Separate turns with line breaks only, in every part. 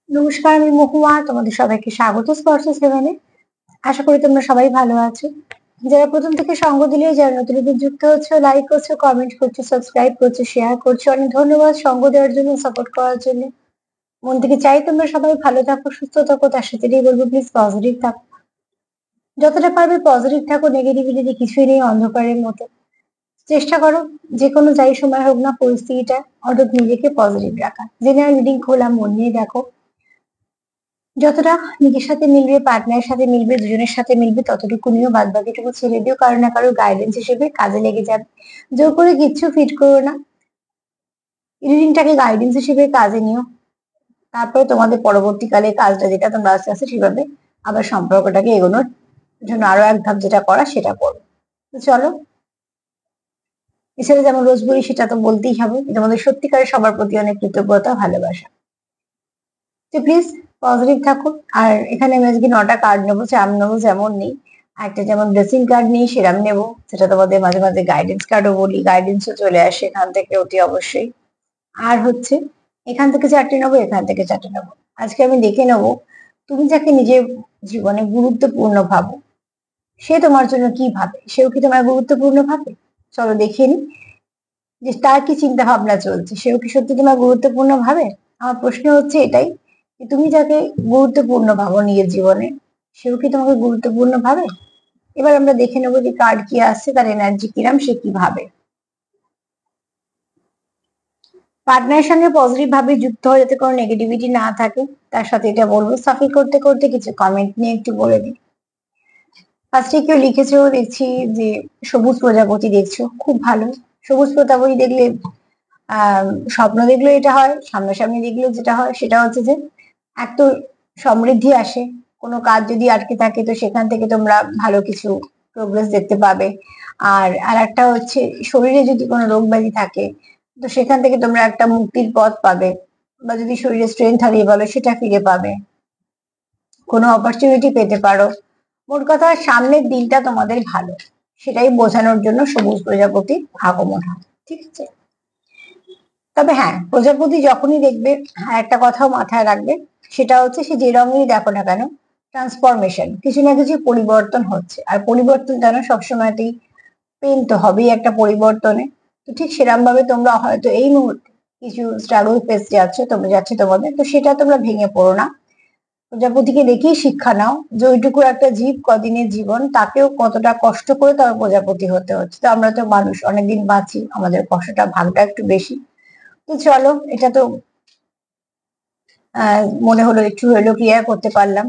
নমস্কার, আমি মহুয়া। তোমাদের সবাইকে স্বাগত স্পর্শ সেভেনে। আশা করি তোমরা সবাই ভালো আছো। যারা প্রথম থেকে সঙ্গ দিলে, যারা নতুন নতুন যুক্ত হচ্ছে, লাইক করছো, কমেন্ট করছো, সাবস্ক্রাইব করছো, শেয়ার করছো, অনেক ধন্যবাদ সঙ্গ দেওয়ার জন্য, সাপোর্ট করার জন্য। মন থেকে চাই তোমরা সবাই ভালো থাকো, সুস্থ থাকো। তার সাথে বলবো প্লিজ পজিটিভ থাকো, যতটা পারবে পজিটিভ থাকো। নেগেটিভিটি কিছুই নেই, অন্ধকারের মতো। চেষ্টা করো যে কোনো যাই সময় হোক না, পরিস্থিতিটা অন্তত নিজেকে পজিটিভ রাখা। জেনারেল রিডিং খোলা মন নিয়ে দেখো, যতটা নিজের সাথে মিলবে, পার্টনারের সাথে মিলবে, দুজনের সাথে মিলবে, ততটুকু নিয়েও বাদ বাকিটুকু ছেড়ে দিও। কারো না কারো গাইডেন্স হিসেবে কাজে লেগে যাবে। জোর করে কিচ্ছু ফিট করো না, রিডিংটাকে গাইডেন্স হিসেবে কাজে নিও। তারপরে তোমাদের পরবর্তীকালে কাজটা যেটা তোমরা আস্তে আস্তে সেভাবে আবার সম্পর্কটাকে এগোনোর জন্য আরো এক ধাপ যেটা করা সেটা করো। তো চলো, এছাড়া যেমন রোজ বলি সেটা তো বলতেই হবে, তোমাদের সত্যিকারের সবার প্রতি অনেক কৃতজ্ঞতা, ভালোবাসা। তো প্লিজ পজিটিভ থাকো। আর এখানে আমি আজকে 9টা কার্ড নেবো, চার নেবো যেমন নেই। একটা যেমন ড্রেসিং কার্ড নিই সেরাম নেবো, সেটা তোমাদের মাঝে মাঝে গাইডেন্স কার্ডও বলি, গাইডেন্সও চলে আসে এখান থেকে অতি অবশ্যই। আর হচ্ছে এখান থেকে 4টে নেবো, এখান থেকে 4টে নেবো। আজকে আমি দেখে নেবো তুমি যাকে নিজের জীবনে গুরুত্বপূর্ণ ভাবো, সে তোমার জন্য কি ভাবে, সেও কি তোমার গুরুত্বপূর্ণ ভাবে। চলো দেখে নি যে তার কি চিন্তা ভাবনা চলছে, সেও কি সত্যি তোমার গুরুত্বপূর্ণ ভাবে। আমার প্রশ্ন হচ্ছে এটাই, যে তুমি যাকে গুরুত্বপূর্ণ ভাবো নিজের জীবনে, সেও কি তোমাকে গুরুত্বপূর্ণ ভাবে। এবার আমরা দেখে নেবো যে কার্ড কি আসছে, তার এনার্জি কিরাম, সে কি ভাবে। পার্টনারের সঙ্গে পজিটিভ ভাবে যুক্ত হয়ে যাতে কোনো নেগেটিভিটি না থাকে, তার সাথে এটা বলবো। সাফল করতে করতে কিছু কমেন্ট নিয়ে একটু বলে দিই। ফার্স্টে কেউ লিখেছো দেখছি যে সবুজ প্রজাপতি দেখছো, খুব ভালো। সবুজ প্রজাপতি দেখলে স্বপ্ন দেখলেও এটা হয়, সামনাসামনি দেখলেও যেটা হয় সেটা হচ্ছে যে এক তো সমৃদ্ধি আসে। কোনো কাজ যদি আটকে থাকে তো সেখান থেকে তোমরা ভালো কিছু প্রোগ্রেস দেখতে পাবে। আর একটা হচ্ছে শরীরে যদি কোনো রোগ ব্যাধি থাকে তো সেখান থেকে তোমরা একটা মুক্তির পথ পাবে, বা যদি শরীরে স্ট্রেংথ হারিয়ে বলো সেটা ফিরে পাবে, কোনো অপরচুনিটি পেতে পারো। মোট কথা সামনের দিনটা তোমাদের ভালো, সেটাই বোঝানোর জন্য সবুজ প্রজাপতির আগমন হয়। ঠিক আছে, তবে হ্যাঁ, প্রজাপতি যখনই দেখবে একটা কথাও মাথায় রাখবে, সেটা হচ্ছে সে যে রঙেরই দেখো না কেন, ট্রান্সফরমেশন, কিছু না কিছু পরিবর্তন হচ্ছে। আর পরিবর্তন যেন সবসময়তেই পেন তো হবেই একটা পরিবর্তনে। তো ঠিক সেরকম ভাবে তোমরা হয়তো এই মুহূর্তে কিছু স্ট্রাগল ফেস যাচ্ছে তোমাদের, তো সেটা তোমরা ভেঙে পড়ো না। প্রজাপতিকে দেখেই শিক্ষা নাও যে ওইটুকু একটা জীব, কদিনের জীবন, তাকেও কতটা কষ্ট করে তার প্রজাপতি হতে হচ্ছে। তো আমরা তো মানুষ, অনেকদিন বাঁচি, আমাদের কষ্টটা ভাগটা একটু বেশি। তো চলো, এটা তো মনে হলো একটু হলো ক্লিয়ার করতে পারলাম।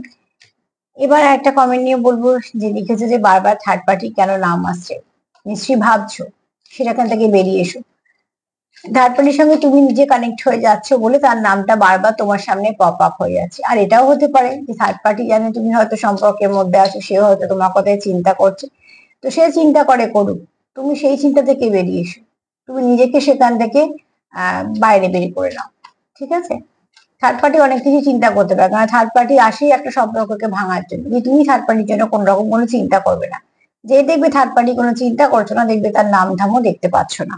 এবার একটা কমেন্ট নিয়ে বলবো, যে লিখেছে যে বারবার থার্ড পার্টি কেন নাম আসছে, নিশ্চয়ই ভাবছো, সেখান থেকে বেরিয়ে এসো। থার্ড পার্টির সঙ্গে তুমি নিজে কানেক্ট হয়ে যাচ্ছ বলে তার নামটা বারবার তোমার সামনে পপ আপ হয়ে যাচ্ছে। আর এটাও হতে পারে যে থার্ড পার্টি জানে তুমি হয়তো সম্পর্কের মধ্যে আছো, সেও হয়তো তোমার কথায় চিন্তা করছে। তো সে চিন্তা করে করুক, তুমি সেই চিন্তা থেকে বেরিয়ে এসো, তুমি নিজেকে সেখান থেকে বাইরে বেরিয়ে করে নাও। ঠিক আছে, থার্ড পার্টি অনেক কিছু চিন্তা করতে পারে, কারণ থার্ড পার্টি আসেই একটা সম্পর্ককে ভাঙার জন্য। যে তুমি থার্ড পার্টির জন্য কোন রকম কোনো চিন্তা করবে না, যে দেখবে থার্ড পার্টি কোনো চিন্তা করছো না, দেখবে তার নাম ধামও দেখতে পাচ্ছ না।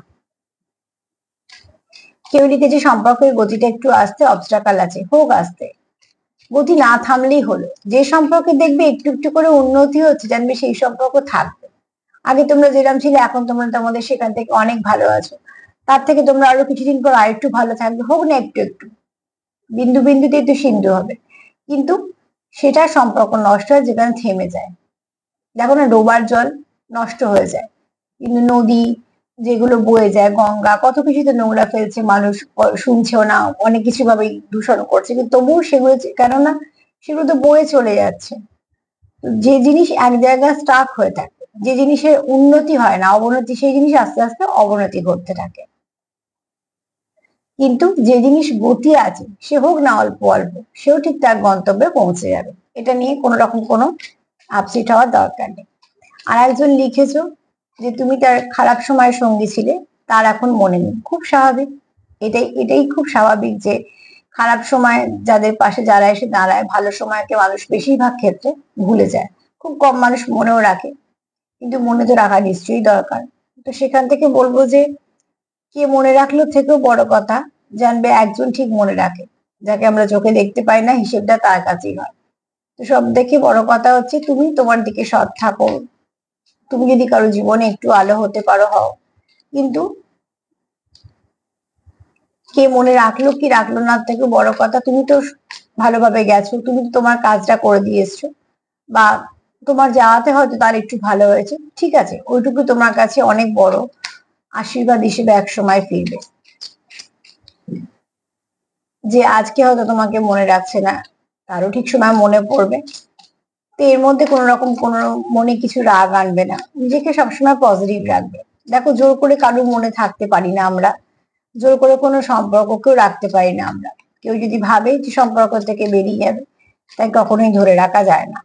কেউ লিখেছে সম্পর্কের গতিটা একটু আসতে, অবস্ট্রাকাল আছে, হোক আসতে, গতি না থামলেই হলো। যে সম্পর্কে দেখবে একটু একটু করে উন্নতি হচ্ছে, জানবে সেই সম্পর্ক থাকবে। আগে তোমরা যেরকম ছিলে, এখন তোমরা তোমাদের সেখান থেকে অনেক ভালো আছো, তার থেকে তোমরা আরো কিছুদিন পর আরেকটু ভালো থাকবে, হোক না একটু একটু, বিন্দু বিন্দুতেই তো সিন্ধু হবে। কিন্তু সেটা সম্পর্ক নষ্ট হয় যেখানে থেমে যায়। দেখো না, ডোবার জল নষ্ট হয়ে যায়, কিন্তু নদী যেগুলো বয়ে যায়, গঙ্গা, কত কিছুতে নোংরা ফেলছে মানুষ, শুনছেও না, অনেক কিছু ভাবে দূষণ করছে, কিন্তু তবুও সেগুলো কেননা সেগুলো তো বয়ে চলে যাচ্ছে। যে জিনিস এক জায়গায় স্টাক হয়ে থাকে, যে জিনিসের উন্নতি হয় না, অবনতি, সেই জিনিস আস্তে আস্তে অবনতি ঘটতে থাকে। কিন্তু যে জিনিস গতি আছে, সে হোক না অল্প অল্প, সেও ঠিক তার গন্তব্যে পৌঁছে যাবে। এটা নিয়ে কোনো রকম কোনো আপসেট হওয়ার দরকার নেই। আর একজন লিখেছো যে তুমি তার খারাপ সময়ের সঙ্গী ছিলে, তার এখন মনে নেই, খুব স্বাভাবিক। এটাই এটাই খুব স্বাভাবিক যে খারাপ সময় যাদের পাশে যারা এসে দাঁড়ায়, ভালো সময়কে মানুষ বেশিরভাগ ক্ষেত্রে ভুলে যায়। খুব কম মানুষ মনেও রাখে, কিন্তু মনে তো রাখা নিশ্চয়ই দরকার। তো সেখান থেকে বলবো যে কে মনে রাখলো থেকেও বড় কথা, জানবে একজন ঠিক মনে রাখে। যাকে আমরা চোখে দেখতে পাই না, হিসেবটা তার কাছেই হয়। তো সব দেখে বড় কথা হচ্ছে তুমি তোমার দিকে সৎ থাকো। তুমি যদি কারো জীবনে একটু আলো হতে পারো, হও। কিন্তু কে মনে রাখলো কি রাখলো না, থেকে বড় কথা তুমি তো ভালোভাবে গেছো, তুমি তো তোমার কাজটা করে দিয়ে এসছো, বা তোমার যাওয়াতে হয়তো তার একটু ভালো হয়েছে, ঠিক আছে, ওইটুকু তোমার কাছে অনেক বড় আশীর্বাদ হিসেবে এক সময় ফিরবে। যে আজকে হয়তো তোমাকে মনে রাখছে না, তারও ঠিক সময় মনে পড়বে। তো এর মধ্যে কোন রকম কোনো মনে কিছু রাগ আনবে না, নিজেকে সবসময় পজিটিভ রাখবে। দেখো, জোর করে কারোর মনে থাকতে পারি না আমরা, জোর করে কোনো সম্পর্ককেও রাখতে পারি না আমরা। কেউ যদি ভাবে যে সম্পর্ক থেকে বেরিয়ে যাবে, তাই কখনোই ধরে রাখা যায় না।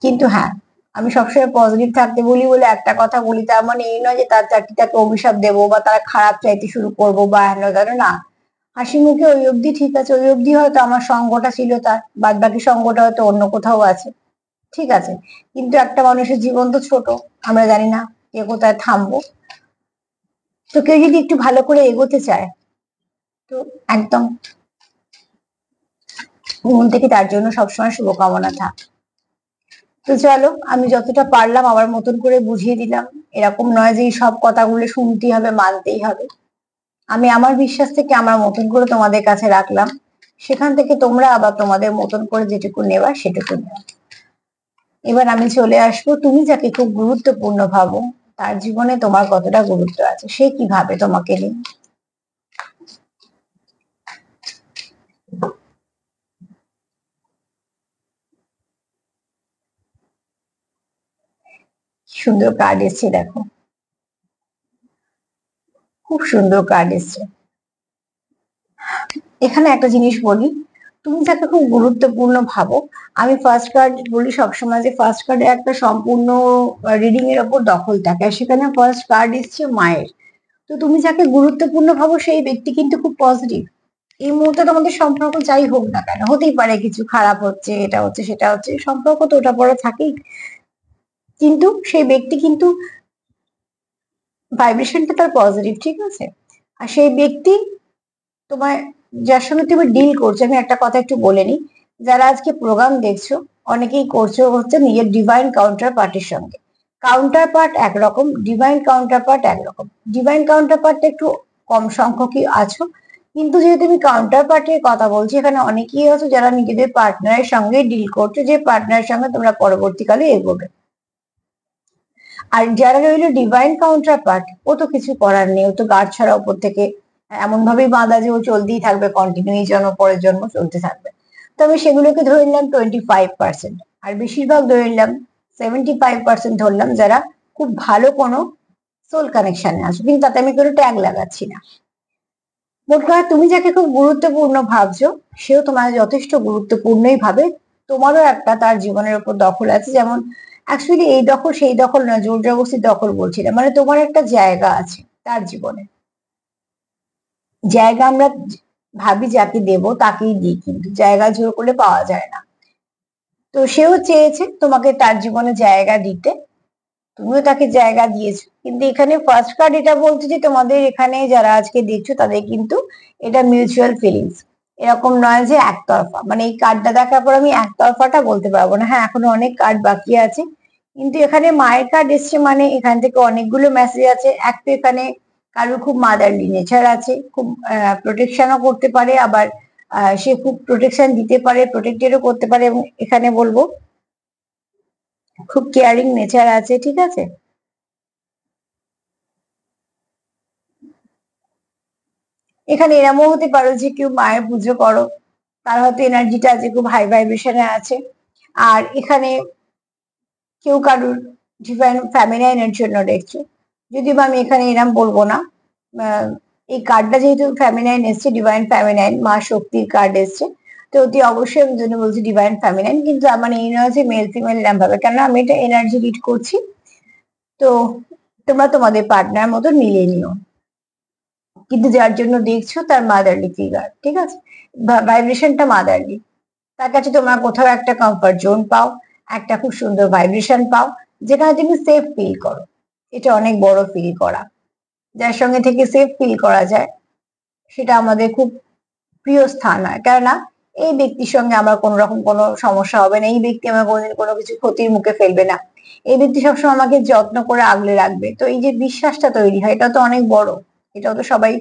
কিন্তু হ্যাঁ, আমি সবসময় পজিটিভ থাকতে বলি বলে একটা কথা বলি, তার মানে এই নয় যে তার চাকরিটাকে অভিশাপ দেবো বা তারা খারাপ চাইতে শুরু করবো বা হেন তেন, না। হাসি মুখে ওই অবধি ঠিক আছে, ওই অবধি হয়তো আমার সঙ্গটা ছিল, তার বাদ বাকি সঙ্গটা হয়তো অন্য কোথাও আছে, ঠিক আছে। কিন্তু একটা মানুষের জীবন তো ছোট, আমরা জানি না কে কোথায় থামবো। তো কেউ যদি একটু ভালো করে এগোতে চায়, তো একদম মন থেকে তার জন্য সবসময় শুভকামনা থাক। তো চলো, আমি যতটা পারলাম আমার মতন করে বুঝিয়ে দিলাম। এরকম নয় যে এই সব কথাগুলো শুনতেই হবে, মানতেই হবে। আমি আমার বিশ্বাস থেকে আমার মতন করে তোমাদের কাছে রাখলাম, সেখান থেকে তোমরা আবার তোমাদের মতন করে যেটুকু নেবা সেটুকু নেওয়া। এবার আমি চলে আসবো, তুমি যাকে খুব গুরুত্বপূর্ণ ভাবো, তার জীবনে তোমার কতটা গুরুত্ব আছে, সে কিভাবে তোমাকে নিয়ে। সুন্দর কার্ড এসছে, দেখো, খুব সুন্দর কার্ড এসছে। এখানে একটা জিনিস বলি, তুমি যাকে খুব গুরুত্বপূর্ণ ভাবো, আমি ফার্স্ট কার্ড বলি সবসময় যে ফার্স্ট কার্ডে একটা সম্পূর্ণ রিডিং এর ওপর দখল থাকে, আর সেখানে ফার্স্ট কার্ড এসছে মায়ের। তো তুমি যাকে গুরুত্বপূর্ণ ভাবো সেই ব্যক্তি কিন্তু খুব পজিটিভ। এই মুহূর্তে তোমাদের সম্পর্ক যাই হোক না কেন, হতেই পারে কিছু খারাপ হচ্ছে, এটা হচ্ছে সেটা হচ্ছে, সম্পর্ক তো ওটা পরে থাকেই, কিন্তু সেই ব্যক্তি কিন্তু ভাইব্রেশনটা তার পজিটিভ, ঠিক আছে। আর সেই ব্যক্তি তোমার, যার সঙ্গে তুমি ডিল করছো, আমি একটা কথা একটু বলে নিই, যারা আজকে প্রোগ্রাম দেখছো, অনেকেই করছো হচ্ছে নিজের ডিভাইন কাউন্টার পার্টির সঙ্গে। কাউন্টার পার্ট একরকম, ডিভাইন কাউন্টার পার্ট একরকম। ডিভাইন কাউন্টার পার্টটা একটু কম সংখ্যকই আছো, কিন্তু যেহেতু তুমি কাউন্টার পার্টের কথা বলছি, এখানে অনেকেই আছো যারা নিজেদের পার্টনারের সঙ্গে ডিল করছো, যে পার্টনারের সঙ্গে তোমরা পরবর্তীকালে এগোবে। আর যারা রইলো ডিভাইন কাউন্টার পার্ট, ও তো কিছু করার নেই, ও তো গার্ড ছাড়া উপর থেকে এমন ভাবেই বাঁধা যে ও চলতেই থাকবে, কন্টিনিউ এই জন্ম পরের জন্ম চলতে থাকবে। তবে সেগুলোকে ধরে নিলাম 25%, আর বেশিরভাগ ধরে নিলাম 75% ধরলাম, যারা খুব ভালো কোনো সোল কানেকশনে আছে, কিন্তু তাতে আমি কোনো ট্যাগ লাগাচ্ছি না। মোট কথা, তুমি যাকে খুব গুরুত্বপূর্ণ ভাবছো, সেও তোমার যথেষ্ট গুরুত্বপূর্ণই ভাবে। তোমারও একটা তার জীবনের উপর দখল আছে, যেমন অ্যাকচুয়ালি এই দখল সেই দখল না, জোর জবরদস্তি দখল বলছি না, মানে তোমার একটা জায়গা আছে তার জীবনে। জায়গা আমরা ভাবি যাকে দেব তাকেই দিই, কিন্তু জায়গা জোর করলে পাওয়া যায় না। তো সেও চেয়েছে তোমাকে তার জীবনে জায়গা দিতে, তুমিও তাকে জায়গা দিয়েছো, কিন্তু এখানে ফার্স্ট কার্ড এটা বলছে যে তোমাদের এখানে যারা আজকে দেখছো তাদের কিন্তু এটা মিউচুয়াল ফিলিংস। এরকম নয় যে একতরফা, মানে এই কার্ডটা দেখার পর আমি একতরফাটা বলতে পারবো না, হ্যাঁ এখনো অনেক কার্ড বাকি আছে। কিন্তু এখানে মায়ের কার্ড এসছে, মানে এখান থেকে অনেকগুলো মেসেজ আছে। এক তো এখানে কারোর খুব মাদারলি নেচার আছে, খুব প্রোটেকশনও করতে পারে, আবার সে খুব প্রোটেকশন দিতে পারে, প্রোটেক্টেডও করতে পারে, এবং এখানে বলবো খুব কেয়ারিং নেচার আছে, ঠিক আছে। এখানে এরমও হতে পারো যে কেউ মায়ের পুজো করো, তার হয়তো এনার্জিটা আছে খুব হাই ভাইব্রেশনে আছে। আর এখানে কেউ কারুর ডিভাইন ফ্যামিনাইনের জন্য দেখছো, যদিও বা আমি এখানে এরম বলবো না। আহ, এই কার্ডটা যেহেতু ফ্যামিনাইন এসছে, ডিভাইন ফ্যামিনাইন, মা শক্তির কার্ড এসছে, তো অতি অবশ্যই আমি জন্য বলছি ডিভাইন ফ্যামিনাইন, কিন্তু আমার এই নয় যে মেল ফিমেল এরম ভাবে, কেন আমি এটা এনার্জি রিড করছি। তো তোমরা তোমাদের পার্টনার মতো মিলিয়ে নিও, কিন্তু যার জন্য দেখছো তার মাদারলি ফিগার, ঠিক আছে, ভাইব্রেশনটা মাদারলি। তার কাছে তোমরা কোথাও একটা কমফর্ট জোন পাও, একটা খুব সুন্দর ভাইব্রেশন পাও, যেখানে তুমি সেফ ফিল করো। এটা অনেক বড় ফিল করা, যার সঙ্গে থেকে সেফ ফিল করা যায়, সেটা আমাদের খুব প্রিয় স্থান হয়, কেননা এই ব্যক্তির সঙ্গে আমার কোনো রকম কোনো সমস্যা হবে না, এই ব্যক্তি আমার কোনোদিন কোনো কিছু ক্ষতির মুখে ফেলবে না, এই ব্যক্তি সবসময় আমাকে যত্ন করে আগলে রাখবে। তো এই যে বিশ্বাসটা তৈরি হয়, এটা তো অনেক বড়, এটাও তো সবাই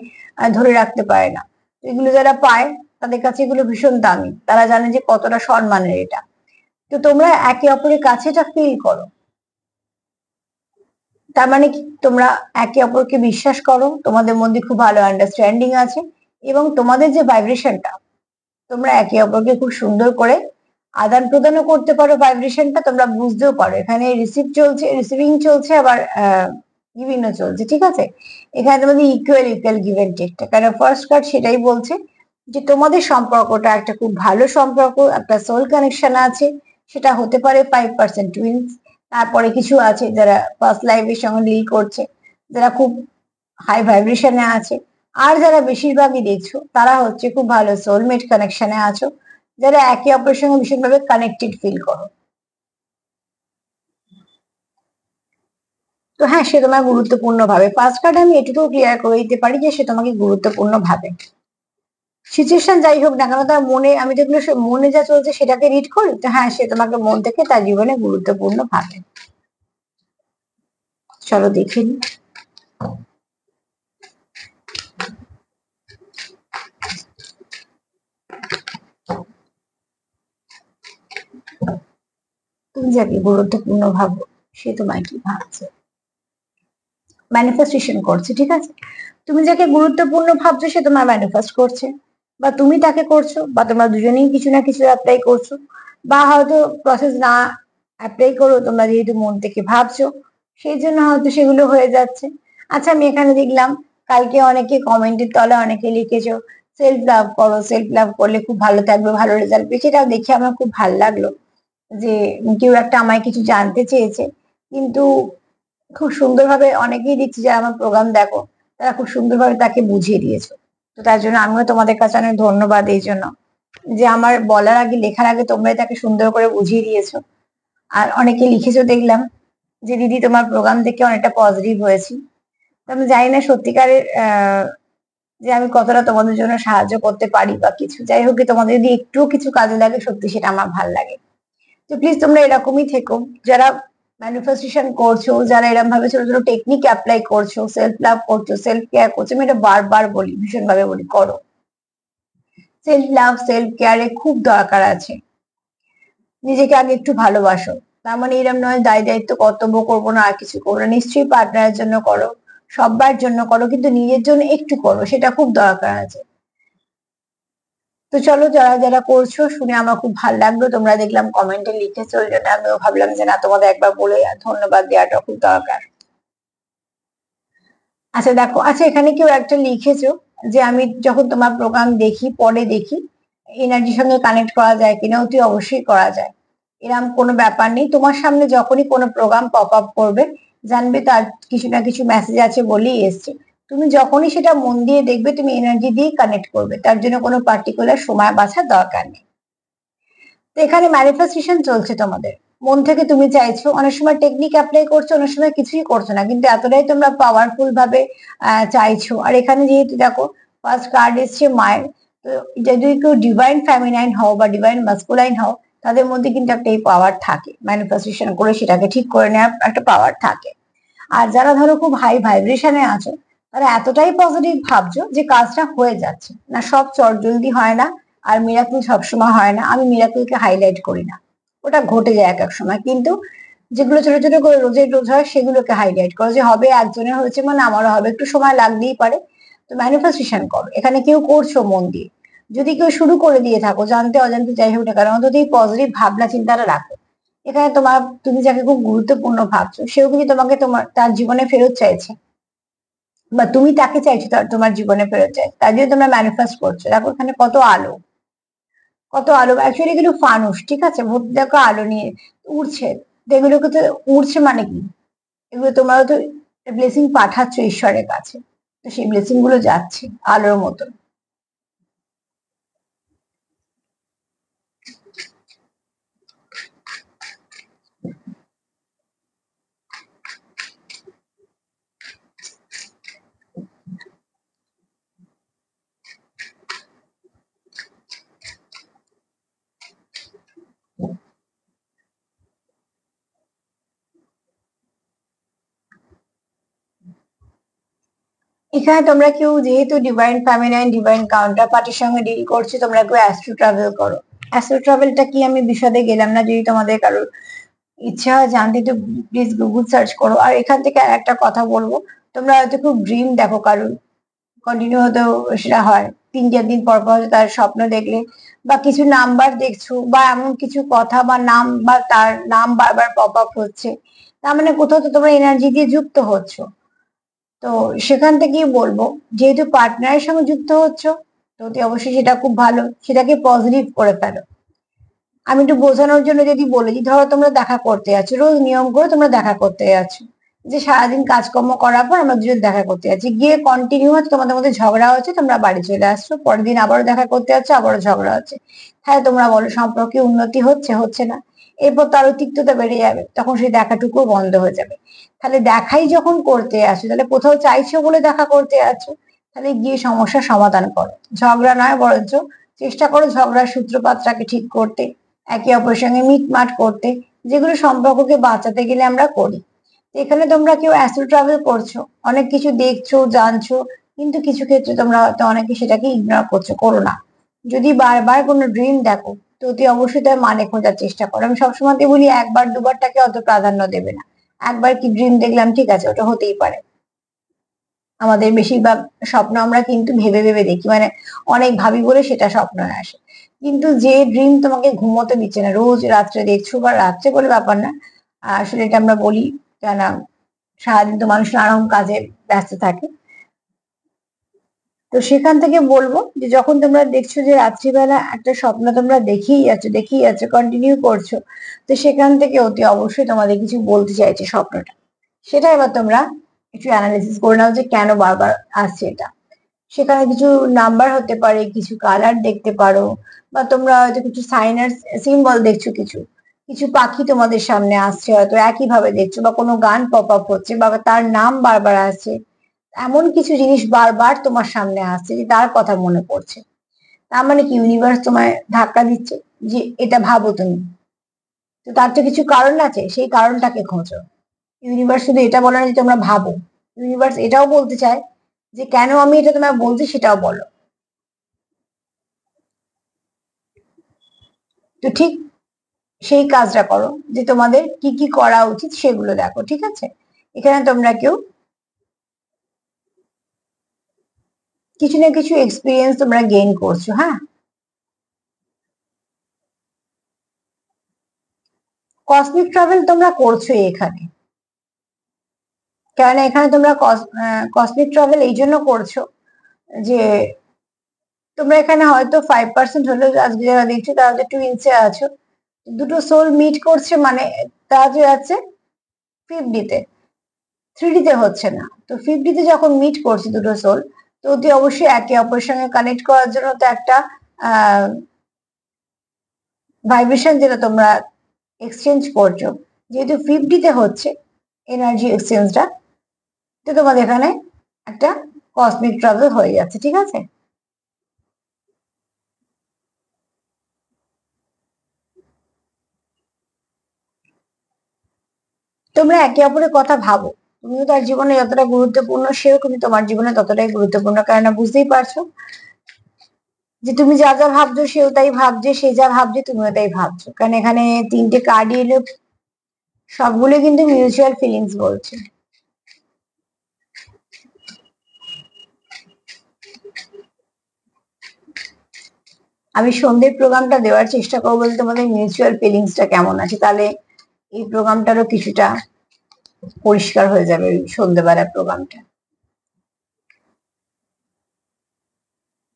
ধরে রাখতে পারে না। এগুলো যারা পায় তাদের কাছে এগুলো ভীষণ দামি, তারা জানে যে কতটা সম্মানের এটা। তো তোমরা একে অপরের কাছে এটা ফিল করো, তার মানে কি তোমরা একে অপরকে বিশ্বাস করো, তোমাদের মধ্যে খুব ভালো আন্ডারস্ট্যান্ডিং আছে, এবং তোমাদের যে ভাইব্রেশনটা, তোমরা একে অপরকে খুব সুন্দর করে আদান প্রদানও করতে পারো, ভাইব্রেশনটা তোমরা বুঝতেও পারো। এখানে রিসিভিং চলছে, আবার গিভিংও চলছে, ঠিক আছে। এখানে তোমাদের ইকুয়াল ইকুয়াল গিভ এন্ড টেকটা, কারণ ফার্স্ট কার্ড সেটাই বলছে যে তোমাদের সম্পর্কটা একটা খুব ভালো সম্পর্ক, একটা সোল কানেকশন আছে। সেটা হতে পারে 5% টুইন্স, তারপরে কিছু আছে যারা ফার্স্ট লাইফের সঙ্গে ডিল করছে, যারা খুব হাই ভাইব্রেশনে আছে। আর যারা বেশিরভাগই দেখছো তারা হচ্ছে খুব ভালো সোলমেট কানেকশনে আছো, যারা একে অপরের সঙ্গে ভীষণভাবে কানেক্টেড ফিল করো। তো হ্যাঁ, সে তোমার গুরুত্বপূর্ণ ভাবে, ফার্স্ট কার্ড আমি এটুকু ক্লিয়ার করে দিতে পারি যে সে তোমাকে গুরুত্বপূর্ণ ভাবে। সিচুয়েশন যাই হোক না কেন, তার মনে, আমি যেগুলো মনে যা চলছে সেটাকে রিড করি, তো হ্যাঁ সে তোমাকে মন থেকে তার জীবনে গুরুত্বপূর্ণ ভাবে। চলো দেখে নি। তুমি যাকে গুরুত্বপূর্ণ ভাবো সে তোমায় কি ভাবছে, ম্যানিফেস্টেশন করছে, ঠিক আছে। তুমি যাকে গুরুত্বপূর্ণ ভাবছো সে তোমার ম্যানিফেস্ট করছে, বা তুমি তাকে করছো, বা তোমরা দুজনেই কিছু না কিছু অ্যাপ্লাই করছো, বা হয়তো প্রসেস না অ্যাপ্লাই করো, তোমরা যেহেতু মন থেকে ভাবছো সেই জন্য হয়তো সেগুলো হয়ে যাচ্ছে। আচ্ছা, আমি এখানে দেখলাম কালকে অনেকে কমেন্টের তলে অনেকে লিখেছো সেলফ লাভ করো, সেলফ লাভ করলে খুব ভালো থাকবে, ভালো রেজাল্ট পেয়েছে, এটা দেখে আমার খুব ভালো লাগলো যে কেউ একটা আমায় কিছু জানতে চেয়েছে, কিন্তু খুব সুন্দরভাবে অনেকেই দেখছি যারা আমার প্রোগ্রাম দেখো তারা খুব সুন্দরভাবে তাকে বুঝিয়ে দিয়েছো। তো তার জন্য আমিও তোমাদের কাছে অনেক ধন্যবাদ এই জন্য, যে আমার বলার আগে লেখার আগে তোমরাই তাকে সুন্দর করে বুঝিয়ে দিয়েছো। আর অনেকে লিখেছো দেখলাম যে দিদি তোমার প্রোগ্রাম দেখে অনেকটা পজিটিভ হয়েছি। তো আমি জানি না সত্যিকারের যে আমি কতটা তোমাদের জন্য সাহায্য করতে পারি বা কিছু, যাই হোক তোমাদের যদি একটুও কিছু কাজে লাগে সত্যি সেটা আমার ভাল লাগে। তো প্লিজ তোমরা এরকমই থেকো, যারা ম্যানিফেস্টেশন করছো, যারা এরকম ভাবে ছোট ছোট টেকনিক অ্যাপ্লাই করছো, সেলফ লাভ করছো, সেলফ কেয়ার করছো, আমি এটা বারবার বলি, ভীষণ ভাবে বলি, করো। সেলফ লাভ সেলফ কেয়ারে খুব দরকার আছে। নিজেকে আগে একটু ভালোবাসো, তার মানে এরকম নয় দায় দায়িত্ব কর্তব্য করবো না, আর কিছু করবো না, নিশ্চয়ই পার্টনারের জন্য করো, সবার জন্য করো, কিন্তু নিজের জন্য একটু করো, সেটা খুব দরকার আছে। তো চলো, যারা যারা করছো শুনে আমার খুব ভালো লাগলো, তোমরা দেখলাম কমেন্টে লিখেছো, ওই জন্য আমিও ভাবলাম যে না, তোমাদের একবার বলে ধন্যবাদ দেওয়াটা খুব দরকার। আচ্ছা দেখো, আচ্ছা এখানে কেউ একটা লিখেছো যে আমি যখন তোমার প্রোগ্রাম দেখি, পরে দেখি এনার্জির সঙ্গে কানেক্ট করা যায় কিনা, অতি অবশ্যই করা যায়, এরকম কোনো ব্যাপার নেই। তোমার সামনে যখনই কোনো প্রোগ্রাম পপ আপ করবে, জানবে তার কিছু না কিছু মেসেজ আছে বলেই এসছে। তুমি যখনই সেটা মন দিয়ে দেখবে, তুমি এনার্জি দিয়ে কানেক্ট করবে, তার জন্য কোনো পার্টিকুলার সময় বাছার দরকার নেই। তো এখানে ম্যানিফেস্টেশন চলছে তোমাদের, মন থেকে তুমি চাইছো, অনেক সময় টেকনিক অ্যাপ্লাই করছো, অনেক সময় কিছুই করছো না, কিন্তু এতটাই তোমরা পাওয়ারফুল ভাবে চাইছো। আর এখানে যেহেতু দেখো ফার্স্ট কার্ড এসছে মায়ের, তো যদি কেউ ডিভাইন ফ্যামিনাইন হও বা ডিভাইন মাস্কুলাইন হও, তাদের মধ্যে কিন্তু একটা এই পাওয়ার থাকে, ম্যানিফেস্টেশন করে সেটাকে ঠিক করে নেওয়ার একটা পাওয়ার থাকে। আর যারা ধরো খুব হাই ভাইব্রেশনে আছো, তারা এতটাই পজিটিভ ভাবছো যে কাজটা হয়ে যাচ্ছে না, সব চটজলদি হয় না, আর মিরাকেল সবসময় হয় না, আমি মিরাকেলকে হাইলাইট করি না, ওটা ঘটে যায় এক এক সময়, কিন্তু যেগুলো ছোট ছোট করে রোজের রোজ হয় সেগুলোকে হাইলাইট করো, যে হবে একজনের হয়েছে মানে আমারও হবে, একটু সময় লাগতেই পারে। তো ম্যানিফেস্টেশন করো, এখানে কেউ করছো মন দিয়ে, যদি কেউ শুরু করে দিয়ে থাকো জানতে অজান্তে যাই হোক না কেন, অন্তত এই পজিটিভ ভাবনা চিন্তাটা রাখো। এখানে তোমার, তুমি যাকে খুব গুরুত্বপূর্ণ ভাবছো সেও কিন্তু তোমাকে তোমার তার জীবনে ফেরত চাইছে, বা তুমি তাকে চাইছো তার তোমার জীবনে ফেরত চাই, তার জন্য তোমরা ম্যানিফেস্ট করছো। দেখো এখানে কত আলো, কত আলো, অ্যাকচুয়ালি এগুলো ফানুস, ঠিক আছে, ভর্তি দেখো আলো নিয়ে উড়ছে। তো এগুলোকে তো উড়ছে মানে কি, এগুলো তোমরাও তো ব্লেসিং পাঠাচ্ছ ঈশ্বরের কাছে, তো সেই ব্লেসিং গুলো যাচ্ছে আলোর মতন। এখানে তোমরা কেউ যেহেতু ডিভাইন ফেমিনাইন ডিভাইন কাউন্টার পার্টির সঙ্গে ডিল করছো, তোমরা কেউ অ্যাস্ট্রো ট্রাভেল করো। অ্যাস্ট্রো ট্রাভেলটা কি আমি বিশদে গেলাম না, যদি তোমাদের কারোর ইচ্ছা হয় জানতে তো প্লিজ গুগল সার্চ করো। আর এখান থেকে আর একটা কথা বলবো, তোমরা হয়তো খুব ড্রিম দেখো কারোর, কন্টিনিউ হয়তো সেটা হয় 3-4 দিন পর পর হয়তো তার স্বপ্ন দেখলে, বা কিছু নাম্বার দেখছো, বা এমন কিছু কথা বা নাম বা তার নাম বারবার পপ আপ হচ্ছে, তার মানে কোথাও তো তোমরা এনার্জি দিয়ে যুক্ত হচ্ছ। তো সেখান থেকেই বলবো, যেহেতু পার্টনারের সঙ্গে যুক্ত হচ্ছ, তো অতি অবশ্যই সেটা খুব ভালো, সেটাকে পজিটিভ করে ফেলো। আমি একটু বোঝানোর জন্য যদি বলে দিই, ধরো তোমরা দেখা করতে যাচ্ছ, রোজ নিয়ম করে তোমরা দেখা করতে যাচ্ছ, যে সারাদিন কাজকর্ম করার পর আমরা দুজন দেখা করতে যাচ্ছি, গিয়ে কন্টিনিউ হচ্ছে তোমাদের মধ্যে ঝগড়া হচ্ছে, তোমরা বাড়ি চলে আসছো, পরের দিন আবারও দেখা করতে যাচ্ছ, আবারও ঝগড়া হচ্ছে। হ্যাঁ, তোমরা বলো সম্পর্কে উন্নতি হচ্ছে, হচ্ছে না। এরপর তো আরো তিক্ততা বেড়ে যাবে, তখন সেই দেখাটুকু বন্ধ হয়ে যাবে। তাহলে দেখাই যখন করতে আসছো, তাহলে কোথাও চাইছো বলে দেখা করতে যাচ্ছ, তাহলে গিয়ে সমস্যার সমাধান করো। ঝগড়া নয়, বরঞ্চ চেষ্টা করো ঝগড়ার সূত্রপাতটাকে ঠিক করতে, একে অপরের সঙ্গে মিটমাট করতে, যেগুলো সম্পর্ককে বাঁচাতে গেলে আমরা করি। এখানে তোমরা কেউ অ্যাস্ট্রো ট্রাভেল করছো, অনেক কিছু দেখছো জানছো, কিন্তু কিছু ক্ষেত্রে তোমরা হয়তো অনেকে সেটাকে ইগনোর করছো, করো না। যদি বারবার কোনো ড্রিম দেখো, তো অতি অবশ্যই তার মানে খোঁজার চেষ্টা করো। আমি সবসময় বলি একবার দুবারটাকে অত প্রাধান্য দেবে না। একবার কি ড্রিম দেখলাম, ঠিক আছে, ওটা হতেই পারে। আমাদের বেশিরভাগ স্বপ্ন আমরা কিন্তু ভেবে ভেবে দেখি, মানে অনেক ভাবি বলে সেটা স্বপ্ন আসে। কিন্তু যে ড্রিম তোমাকে ঘুমোতে দিচ্ছে না, রোজ রাত্রে দেখছো, বা রাত্রে বলে ব্যাপার না, আসলে এটা আমরা বলি কেন, সারাদিন তো মানুষ নানারকম কাজে ব্যস্ত থাকে। তো সেখান থেকে বলবো যে যখন তোমরা দেখছো যে রাত্রিবেলা একটা স্বপ্ন তোমরা দেখেই যাচ্ছ কন্টিনিউ করছো, তো সেখান থেকে অতি অবশ্যই তোমাদের কিছু বলতে চাইছে স্বপ্নটা। সেটা এবার তোমরা একটু অ্যানালিসিস করে নাও যে কেন বারবার আসছে এটা। সেখানে কিছু নাম্বার হতে পারে, কিছু কালার দেখতে পারো, বা তোমরা হয়তো কিছু সাইনার সিম্বল দেখছো, কিছু কিছু পাখি তোমাদের সামনে আসছে, হয়তো একই ভাবে দেখছো, বা কোনো গান পপ আপ হচ্ছে, বা তার নাম বারবার আসছে। এমন কিছু জিনিস বারবার তোমার সামনে আসছে যে তার কথা মনে পড়ছে। তার মানে কি ইউনিভার্স তোমায় ধাক্কা দিচ্ছে যে এটা ভাবো তুমি। তো তার তো কিছু কারণ আছে, সেই কারণটাকে খোঁজো। ইউনিভার্স শুধু এটা বলে না যে তোমরা ভাবো, ইউনিভার্স এটাও বলতে চায় যে কেন আমি এটা তোমায় বলছি সেটাও বলো। তো ঠিক সেই কাজটা করো, যে তোমাদের কি কি করা উচিত সেগুলো দেখো, ঠিক আছে? এখানে তোমরা কেউ কিছু না কিছু এক্সপিরিয়েন্স তোমরা গেইন করছো। হ্যাঁ, কসমিক ট্রাভেল তোমরা করছোই এখানে, কারণ এখানে তোমরা কসমিক ট্রাভেল এই জন্য করছো যে তোমরা এখানে হয়তো 5% হলেও আজকে যারা দেখছো তারা তো টুইন্সে আছো, দুটো সোল মিট করছে, মানে তারা যে যাচ্ছে 5D তে, 3D তে হচ্ছে না। তো 5D তে যখন মিট করছে দুটো সোল, তো অতি অবশ্যই একে অপরের সঙ্গে কানেক্ট করার জন্য তো একটা ভাইব্রেশন যেটা তোমরা এক্সচেঞ্জ করছো, যেহেতু 5D তে হচ্ছে এনার্জি এক্সচেঞ্জটা, তো তোমাদের এখানে একটা কসমিক ট্রাভেল হয়ে যাচ্ছে, ঠিক আছে? তোমরা একে অপরের কথা ভাবো, তুমিও তার জীবনে যতটা গুরুত্বপূর্ণ, সেও কিন্তু তোমার জীবনে ততটাই গুরুত্বপূর্ণ, কারণ বুঝতেই পারছো যে তুমি যা যা ভাবছো সেও তাই ভাবছে, সে যা ভাবছে তুমিও তাই ভাবছো, কারণ এখানে তিনটে কার্ডই এলো, সবগুলো কিন্তু মিউচুয়াল ফিলিংস বলছে। আমি সন্ধ্যের প্রোগ্রামটা দেওয়ার চেষ্টা করবো যে তোমাদের মিউচুয়াল ফিলিংসটা কেমন আছে, তাহলে এই প্রোগ্রামটারও কিছুটা পরিষ্কার হয়ে যাবে ওই সন্ধ্যেবেলার প্রোগ্রামটা।